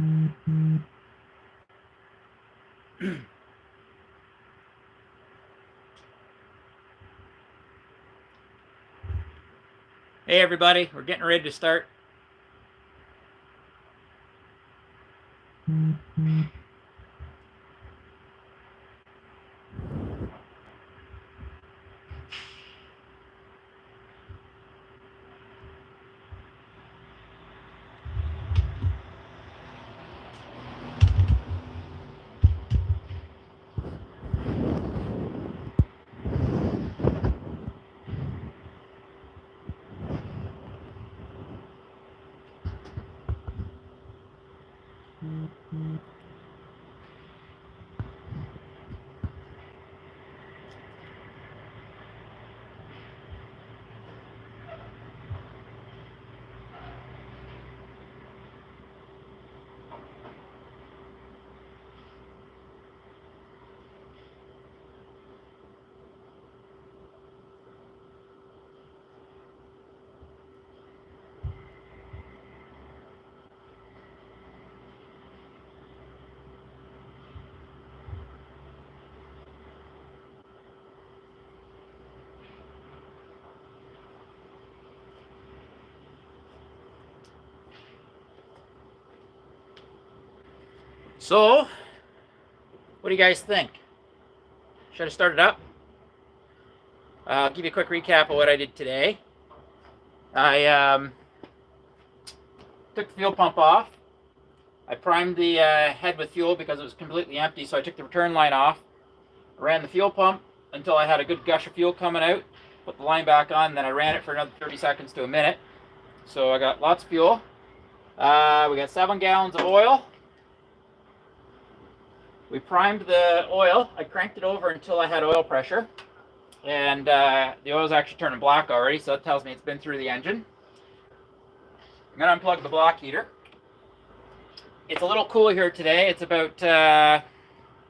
Hey everybody, we're getting ready to start. So, what do you guys think? Should I start it up? I'll give you a quick recap of what I did today. I took the fuel pump off. I primed the head with fuel because it was completely empty, so I took the return line off. Ran the fuel pump until I had a good gush of fuel coming out. Put the line back on, then I ran it for another 30 seconds to a minute. So I got lots of fuel. We got 7 gallons of oil. We primed the oil. I cranked it over until I had oil pressure. And the oil's actually turning black already, so that tells me it's been through the engine. I'm going to unplug the block heater. It's a little cool here today. It's about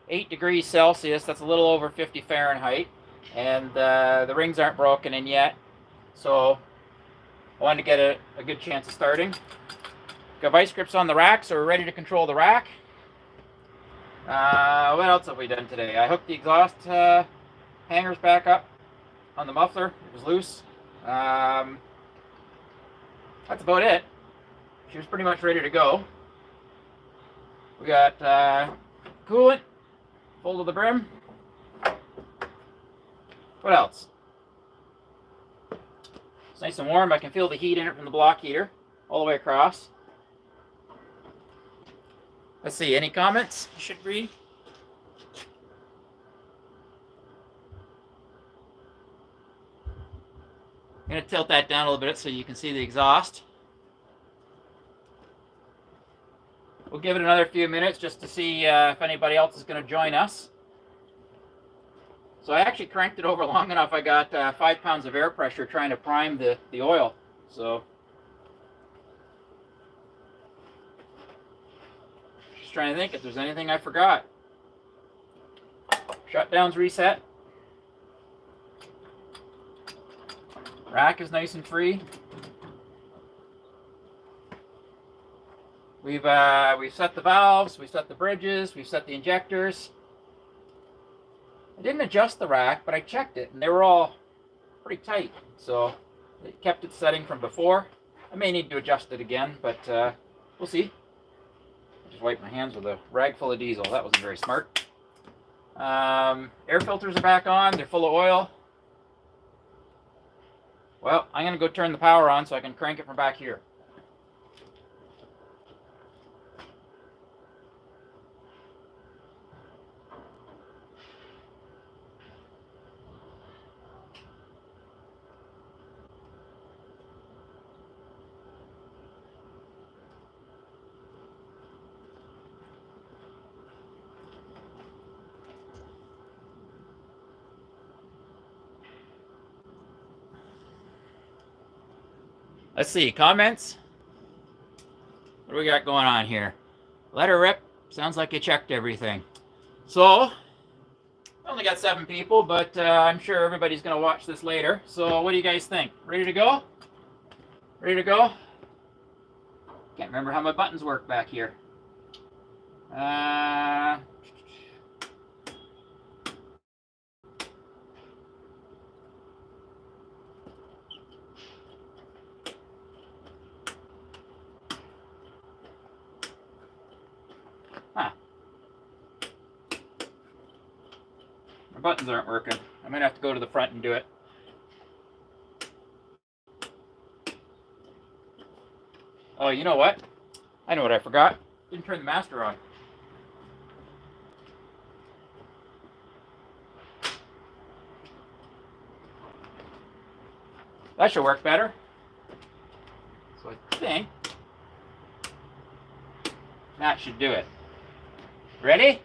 8 degrees Celsius. That's a little over 50 Fahrenheit. And the rings aren't broken in yet. So I wanted to get a good chance of starting. Got vice grips on the rack, so we're ready to control the rack. What else have we done today? I hooked the exhaust hangers back up on the muffler. It was loose. That's about it. She was pretty much ready to go. We got coolant full to the brim. What else? It's nice and warm. I can feel the heat in it from the block heater all the way across. Let's see, any comments you should read? I'm going to tilt that down a little bit so you can see the exhaust. We'll give it another few minutes just to see if anybody else is going to join us. So I actually cranked it over long enough. I got 5 pounds of air pressure trying to prime the oil. So just trying to think if there's anything I forgot. Shutdown's reset. Rack is nice and free. We've set the valves, we've set the bridges, we've set the injectors. I didn't adjust the rack, but I checked it, and they were all pretty tight. So it kept its setting from before. I may need to adjust it again, but we'll see. I just wiped my hands with a rag full of diesel. That wasn't very smart. Air filters are back on. They're full of oil. Well, I'm going to go turn the power on so I can crank it from back here. Let's see, comments? What do we got going on here? Let her rip. Sounds like you checked everything. So, I only got 7 people, but I'm sure everybody's going to watch this later. So, what do you guys think? Ready to go? Ready to go? Can't remember how my buttons work back here. Uh, huh. My buttons aren't working. I might have to go to the front and do it. Oh, you know what? I know what I forgot. Didn't turn the master on. That should work better. So I think that should do it. Ready?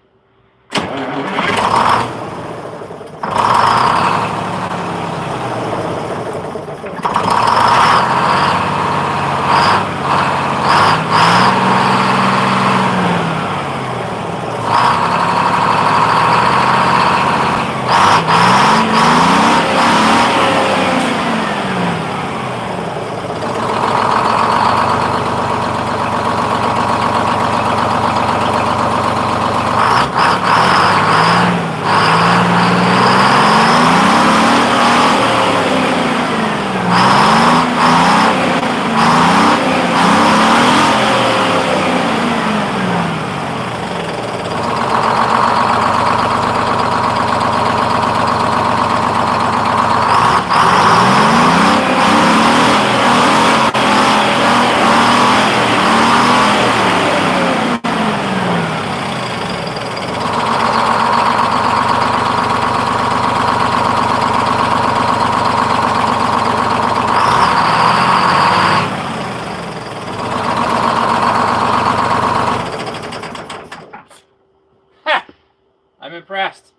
I'm impressed.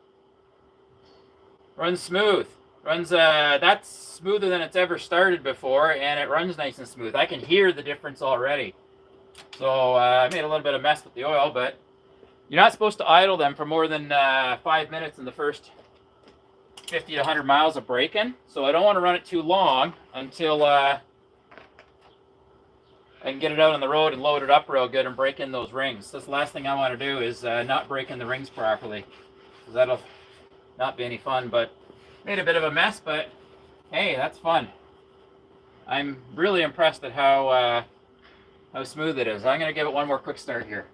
Runs smooth. Runs, that's smoother than it's ever started before, and it runs nice and smooth. I can hear the difference already. So I made a little bit of mess with the oil, but you're not supposed to idle them for more than 5 minutes in the first 50 to 100 miles of braking. So I don't want to run it too long until I can get it out on the road and load it up real good and break in those rings. That's the last thing I want to do is not break in the rings properly, because that'll not be any fun. But made a bit of a mess, but hey, that's fun. I'm really impressed at how smooth it is. I'm going to give it one more quick start here.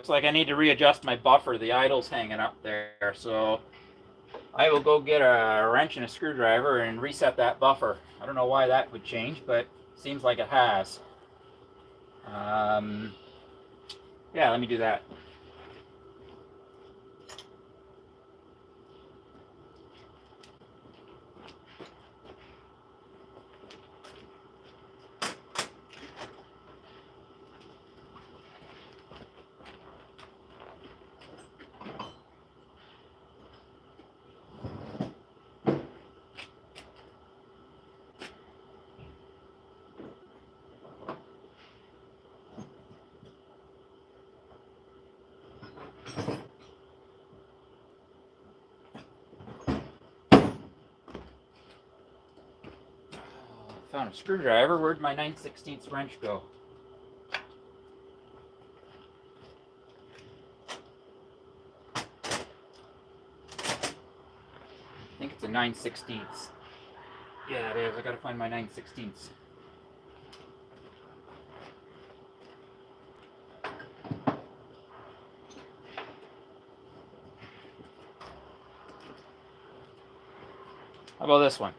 Like I need to readjust my buffer. The idle's hanging up there, so I will go get a wrench and a screwdriver and reset that buffer. I don't know why that would change, but it seems like it has. Yeah, let me do that. Found a screwdriver. Where'd my 9/16 wrench go? I think it's a 9/16. Yeah, it is. I gotta find my 9/16. How about this one?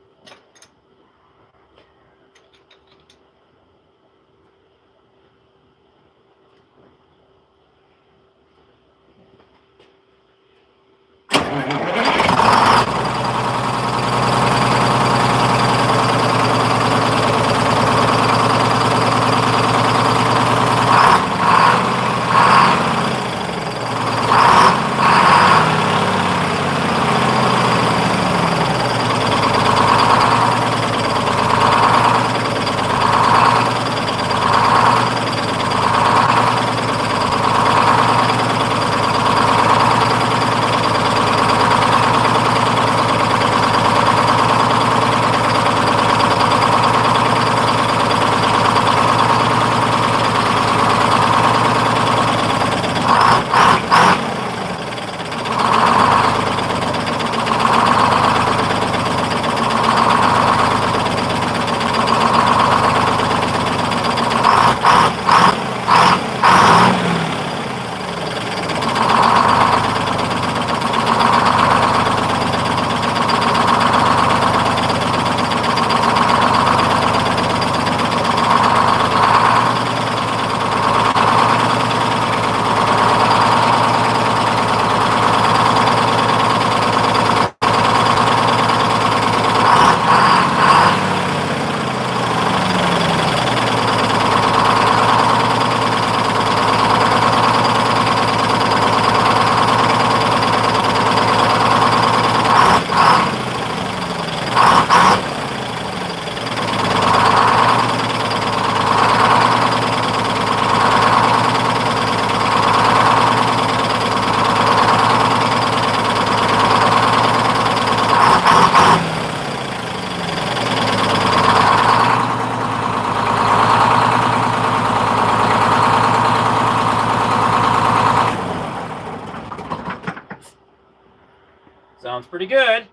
pretty good.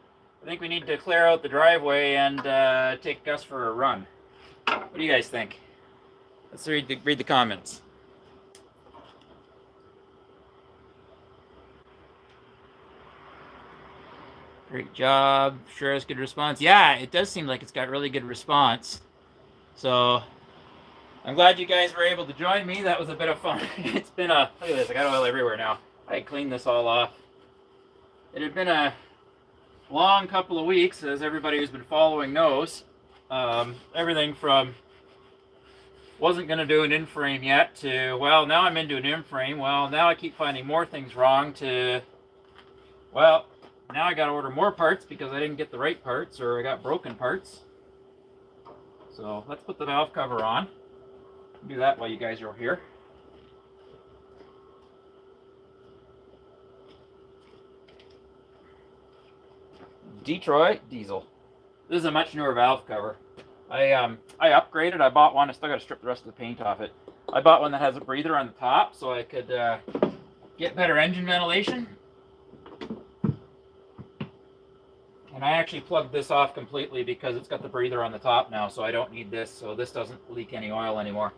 I think we need to clear out the driveway and take Gus for a run. What do you guys think? Let's read the comments. Great job. Sure has good response. Yeah, it does seem like it's got really good response. So I'm glad you guys were able to join me. That was a bit of fun. It's been a, look at this, I got oil everywhere now. I cleaned this all off. It had been a long couple of weeks, as everybody who's been following knows. Everything from wasn't going to do an in-frame yet to, well, now I'm into an in-frame. Well, now I keep finding more things wrong to, well, now I got to order more parts because I didn't get the right parts or I got broken parts. So let's put the valve cover on. Do that while you guys are here. Detroit diesel. This is a much newer valve cover. I upgraded. I bought one. I still got to strip the rest of the paint off it. I bought one that has a breather on the top so I could get better engine ventilation. And I actually plugged this off completely because it's got the breather on the top now, so I don't need this, so this doesn't leak any oil anymore.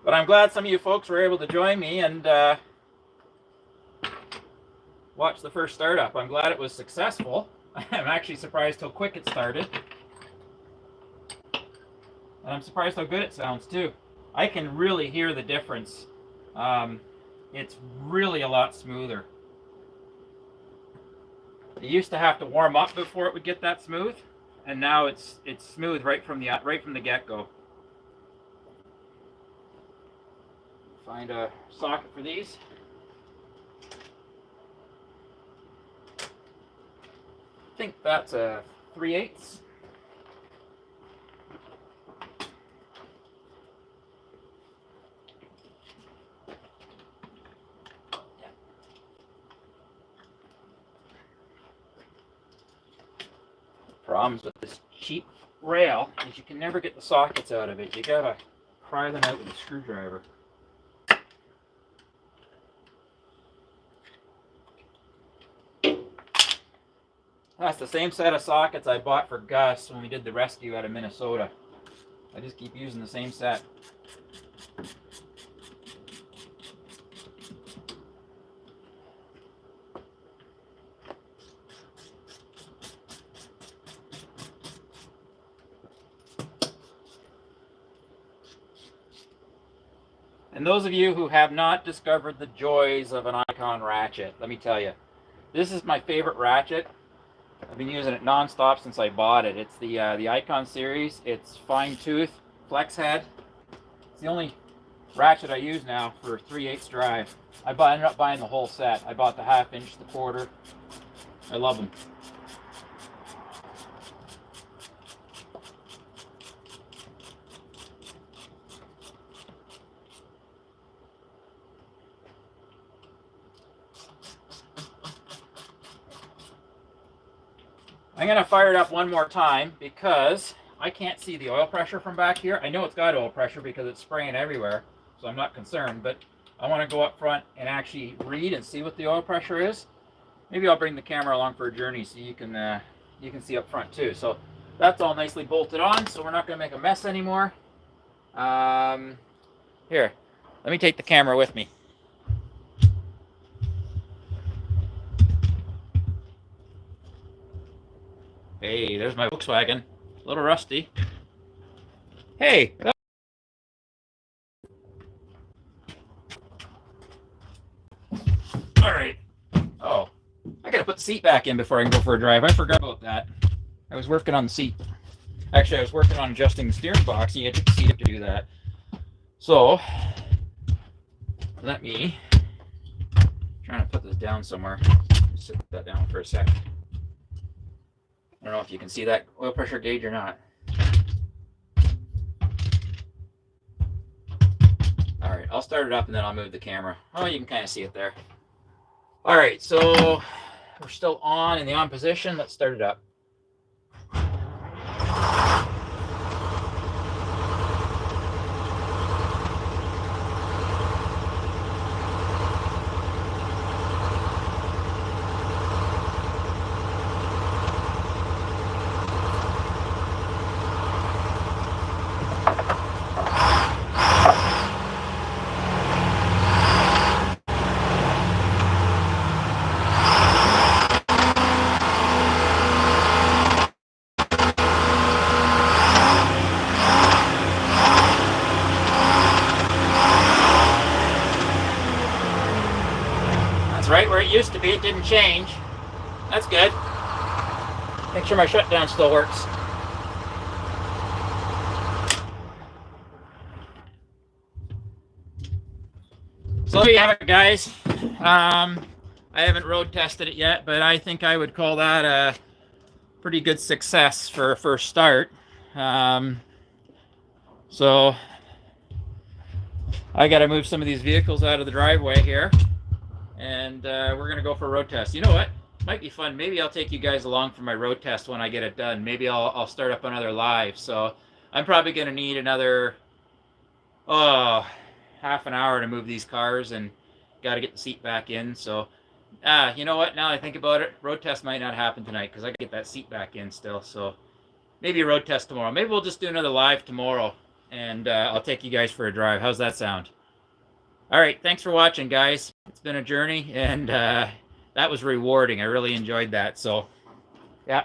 But I'm glad some of you folks were able to join me and watch the first startup. I'm glad it was successful. I'm actually surprised how quick it started. And I'm surprised how good it sounds too. I can really hear the difference. It's really a lot smoother. It used to have to warm up before it would get that smooth, and now it's smooth right from the get-go. Find a socket for these. I think that's a 3/8. Yeah. Problems with this cheap rail is you can never get the sockets out of it. You gotta pry them out with a screwdriver. That's the same set of sockets I bought for Gus when we did the rescue out of Minnesota. I just keep using the same set. And those of you who have not discovered the joys of an Icon ratchet, let me tell you, this is my favorite ratchet. I've been using it non-stop since I bought it. It's the Icon series. It's fine tooth, flex head. It's the only ratchet I use now for 3/8 drive. I ended up buying the whole set. I bought the 1/2 inch, the 1/4. I love them. I'm going to fire it up one more time because I can't see the oil pressure from back here. I know it's got oil pressure because it's spraying everywhere, so I'm not concerned, but I want to go up front and actually read and see what the oil pressure is. Maybe I'll bring the camera along for a journey so you can see up front too. So that's all nicely bolted on, so we're not going to make a mess anymore. Here, let me take the camera with me. Hey, there's my Volkswagen. A little rusty. Hey! Alright. Oh. I gotta put the seat back in before I can go for a drive. I forgot about that. I was working on the seat. Actually, I was working on adjusting the steering box. You had to see it to do that. So, let me... trying to put this down somewhere. Just sit that down for a sec. I don't know if you can see that oil pressure gauge or not. All right, I'll start it up and then I'll move the camera. Oh, you can kind of see it there. All right, so we're still on in the on position. Let's start it up. it used to be. It didn't change. That's good. Make sure my shutdown still works. So there you have it, guys. I haven't road tested it yet, but I think I would call that a pretty good success for a first start. So I got to move some of these vehicles out of the driveway here, and we're going to go for a road test. You know what? Might be fun. Maybe I'll take you guys along for my road test when I get it done. Maybe I'll start up another live. So I'm probably going to need another half an hour to move these cars, and got to get the seat back in. So you know what? Now that I think about it, road test might not happen tonight because I got to get that seat back in still. So maybe a road test tomorrow. Maybe we'll just do another live tomorrow, and I'll take you guys for a drive. How's that sound? All right, thanks for watching, guys. It's been a journey, and that was rewarding. I really enjoyed that. So, yeah.